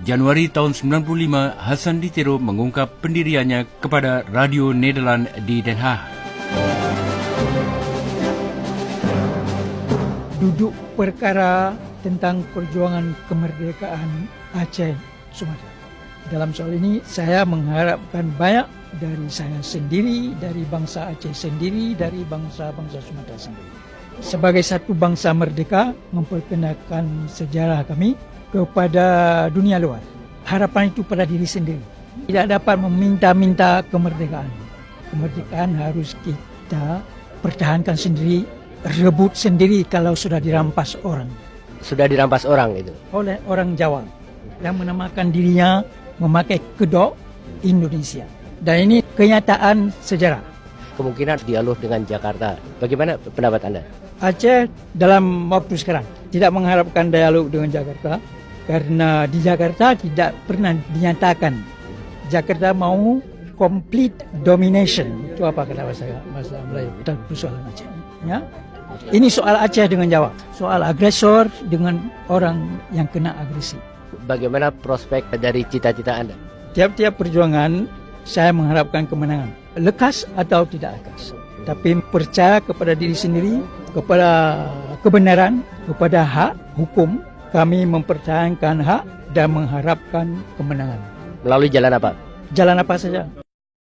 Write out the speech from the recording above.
Januari tahun 95, Hassan Ditero mengungkap pendiriannya kepada Radio Nederland di Den Haag. Duduk perkara tentang perjuangan kemerdekaan Aceh Sumatera. Dalam soal ini saya mengharapkan banyak dari saya sendiri, dari bangsa Aceh sendiri, dari bangsa-bangsa Sumatera sendiri. Sebagai satu bangsa merdeka, memperkenalkan sejarah kami kepada dunia luar. Harapan itu pada diri sendiri. Tidak dapat meminta-minta kemerdekaan. Kemerdekaan harus kita pertahankan sendiri, rebut sendiri kalau sudah dirampas orang. Sudah dirampas orang itu? Oleh orang Jawa yang menamakan dirinya memakai kedok Indonesia. Dan ini kenyataan sejarah. Kemungkinan dialog dengan Jakarta. Bagaimana pendapat Anda? Aceh dalam waktu sekarang tidak mengharapkan dialog dengan Jakarta karena di Jakarta tidak pernah dinyatakan Jakarta mau complete domination. Itu apa kata bahasa Melayu dan persoalan Aceh. Ya? Ini soal Aceh dengan Jawa, soal agresor dengan orang yang kena agresi. Bagaimana prospek dari cita-cita Anda? Tiap-tiap perjuangan saya mengharapkan kemenangan, lekas atau tidak lekas. Tapi percaya kepada diri sendiri, kepada kebenaran, kepada hak hukum. Kami mempertahankan hak dan mengharapkan kemenangan. Melalui jalan apa? Jalan apa saja.